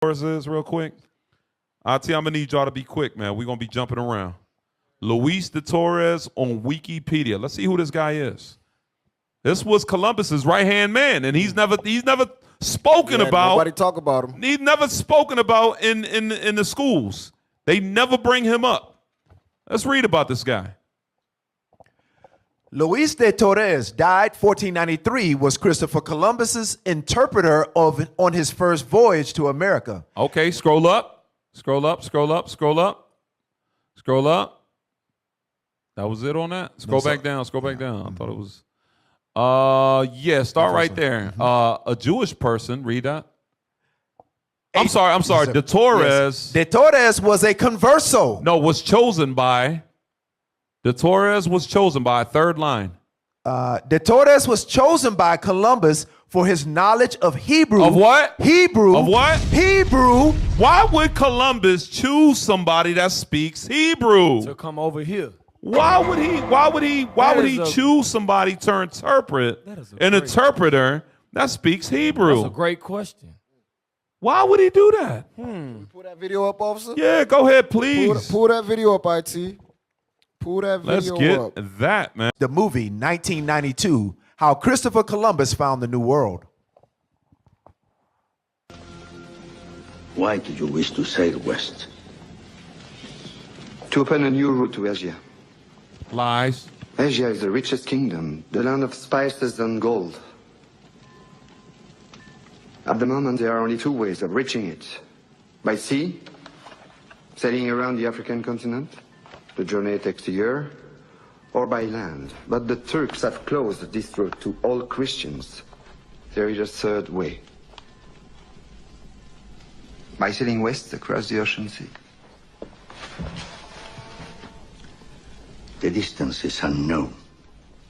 is real quick? I'm going to need y'all to be quick, man. We're going to be jumping around. Luis de Torres on Wikipedia. Let's see who this guy is. This was Columbus's right-hand man, and he's never spoken about. Nobody talk about him. He's never spoken about in the schools. They never bring him up. Let's read about this guy. Luis de Torres died 1493, was Christopher Columbus's interpreter on his first voyage to America. Okay, scroll up. Scroll up, scroll up, scroll up. Scroll up. That was it on that? Scroll back down, scroll back down. I thought it was... yeah, start right there. A Jewish person, read that. I'm sorry. De Torres. Yes. De Torres was a converso. No, was chosen by. De Torres was chosen by, third line. De Torres was chosen by Columbus for his knowledge of Hebrew. Of what? Hebrew. Of what? Hebrew. Why would Columbus choose somebody that speaks Hebrew? To come over here. Why would he choose somebody to interpret an interpreter that speaks Hebrew? That's a great question. Why would he do that? Pull that video up, officer. Yeah, go ahead, please. Pull that video up, IT. Pull that video up. Let's get that, man. The movie 1992, How Christopher Columbus Found the New World. Why did you wish to sail west? To open a new route to Asia. Lies. Asia is the richest kingdom, the land of spices and gold. At the moment, there are only two ways of reaching it. By sea, sailing around the African continent. The journey takes a year. Or by land. But the Turks have closed this route to all Christians. There is a third way. By sailing west across the ocean sea. The distance is unknown.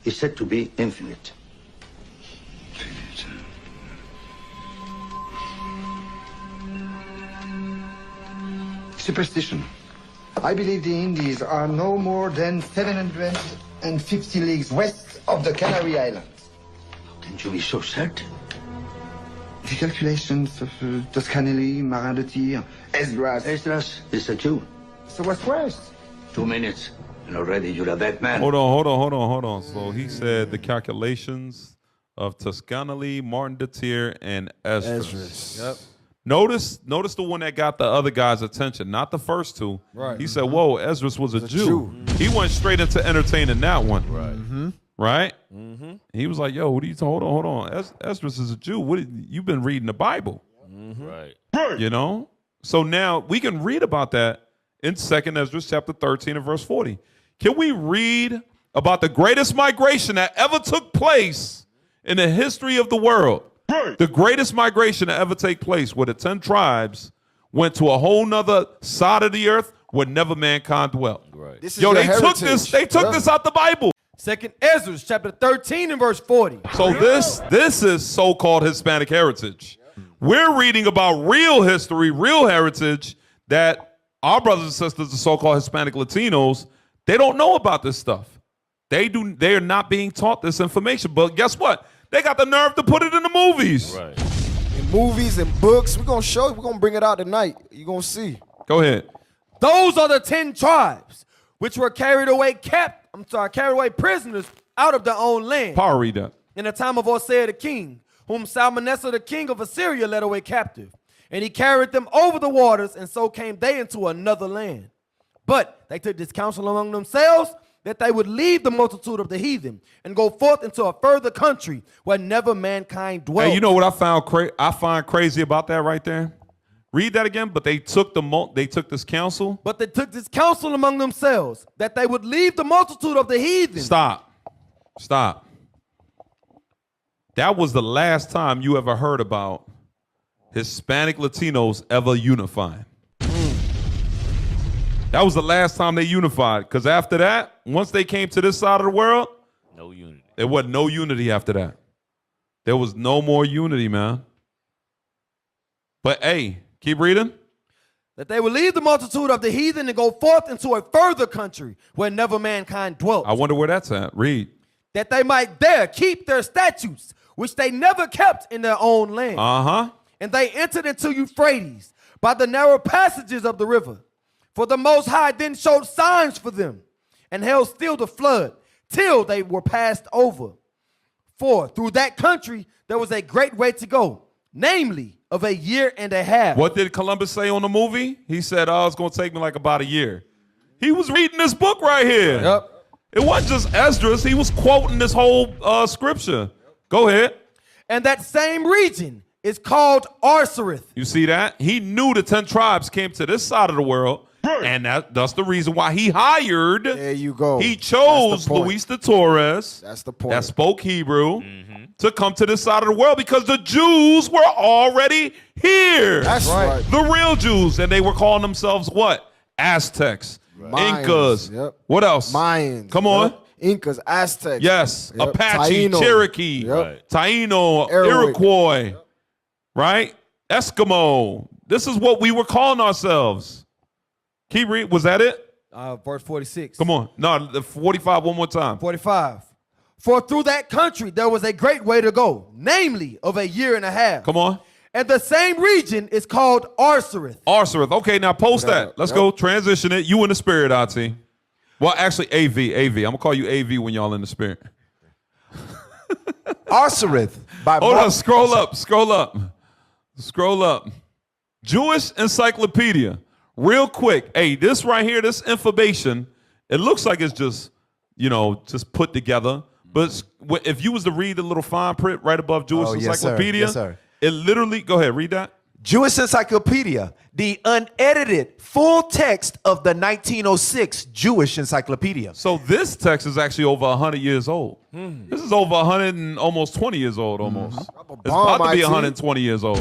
It's said to be infinite. Superstition. I believe the Indies are no more than 750 leagues west of the Canary Islands. How can you be so certain? The calculations of Toscanelli, Marin de Tir, Esdras. Esdras is a Jew. So what's worse? 2 minutes, and already you're a dead man. Hold on. So he said the calculations of Toscanelli, Martin de Tir, and Esdras. Yep. Notice the one that got the other guy's attention, not the first two. Right. He said, whoa, Esdras was a Jew. He went straight into entertaining that one. Right. Right? Mm-hmm. He was like, yo, what are you hold on. Esdras is a Jew. You've been reading the Bible. Mm-hmm. Right. You know? So now we can read about that in 2nd Esdras chapter 13 and verse 40. Can we read about the greatest migration that ever took place in the history of the world? The greatest migration to ever take place, where the 10 tribes went to a whole nother side of the earth where never mankind dwelt. Right. This is Yo, your they took heritage. this out the Bible. 2nd Ezra chapter 13 and verse 40. So this is so-called Hispanic heritage. We're reading about real history, real heritage that our brothers and sisters, the so-called Hispanic Latinos, they don't know about this stuff. They are not being taught this information. But guess what? They got the nerve to put it in the movies. Right. In movies and books, we're gonna show you. We're gonna bring it out tonight. You're gonna see. Go ahead. Those are the 10 tribes which were carried away prisoners out of their own land. Power read that. In the time of Hosea the king, whom Salmanasseh the king of Assyria led away captive. And he carried them over the waters, and so came they into another land. But they took this counsel among themselves, that they would leave the multitude of the heathen and go forth into a further country where never mankind dwelt. Hey, you know what I find crazy about that right there? Read that again. But they took this counsel. But they took this counsel among themselves, that they would leave the multitude of the heathen. Stop. That was the last time you ever heard about Hispanic Latinos ever unifying. That was the last time they unified. Because after that, once they came to this side of the world, No unity. there wasn't no unity after that. There was no more unity, man. But hey, keep reading. That they would leave the multitude of the heathen and go forth into a further country where never mankind dwelt. I wonder where that's at. Read. That they might there keep their statutes, which they never kept in their own land. Uh-huh. And they entered into Euphrates, by the narrow passages of the river. For the Most High then showed signs for them, and held still the flood, till they were passed over. For through that country there was a great way to go, namely of a year and a half. What did Columbus say on the movie? He said, oh, it's going to take me like about a year. He was reading this book right here. Yep. It wasn't just Esdras. He was quoting this whole scripture. Go ahead. And that same region is called Arsareth. You see that? He knew the 10 tribes came to this side of the world, and that's the reason why he hired. There you go. He chose That's the point. Luis de Torres. That's the point. That spoke Hebrew to come to this side of the world because the Jews were already here. That's right. The real Jews, and they were calling themselves what? Aztecs, Mayans, Incas. yep. What else? Mayans. Come on. Yep. Incas, Aztecs. Yes, Yep. Apache, Taino. Cherokee, Yep. Taino, Arawak. Iroquois, right? Eskimo. This is what we were calling ourselves. Keep reading. Was that it? Verse 46. Come on. No, the 45 one more time. 45. For through that country there was a great way to go, namely of a year and a half. Come on. And the same region is called Arsareth. Arsareth. Okay, now post that. Yep. Let's go. Transition it. You in the spirit, RT. Well, actually, AV. I'm going to call you AV when y'all in the spirit. Arsareth by Hold on. Scroll up. Scroll up. Jewish Encyclopedia. Real quick. Hey, this right here, this information, it looks like it's just, just put together. But if you was to read the little fine print right above Jewish Oh, yes, sir. Encyclopedia, Yes, sir. it literally, go ahead, read that. Jewish Encyclopedia, the unedited full text of the 1906 Jewish Encyclopedia. So this text is actually over 100 years old. This is over 100 and almost 20 years old almost. It's about to be IT. 120 years old.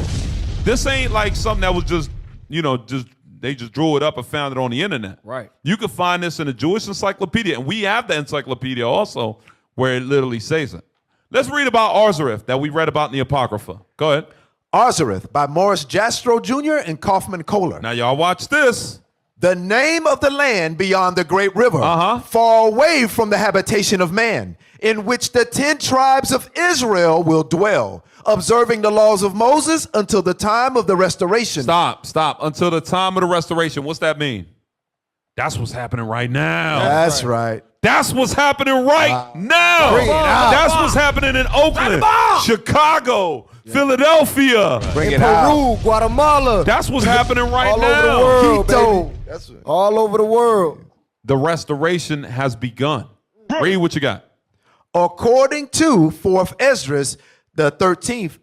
This ain't like something that was just, they just drew it up and found it on the internet. Right. You can find this in the Jewish Encyclopedia, and we have the encyclopedia also where it literally says it. Let's read about Arzareth that we read about in the Apocrypha. Go ahead. Arzareth by Morris Jastrow Jr. and Kaufman Kohler. Now y'all watch this. The name of the land beyond the great river, far away from the habitation of man, in which the 10 tribes of Israel will dwell, observing the laws of Moses until the time of the restoration. Stop. Until the time of the restoration. What's that mean? That's what's happening right now. That's right. That's what's happening right now. Bring it out. That's what's happening in Oakland, Chicago, Philadelphia. Bring In it out. Peru, Guatemala. That's what's happening right all now. over the world, Quito. baby. All over the world. The restoration has begun. Read what you got. According to 4th Esdras, the 13th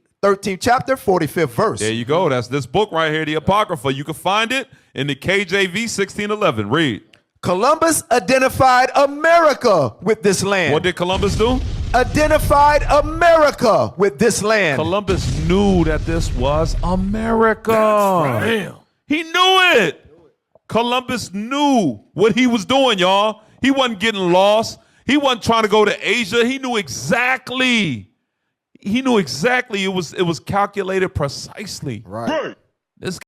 chapter, 45th verse. There you go. That's this book right here, the Apocrypha. You can find it in the KJV 1611. Read. Columbus identified America with this land. What did Columbus do? Identified America with this land. Columbus knew that this was America. Damn. He knew it. Columbus knew what he was doing, y'all. He wasn't getting lost. He wasn't trying to go to Asia. He knew exactly. It was calculated precisely. Right. This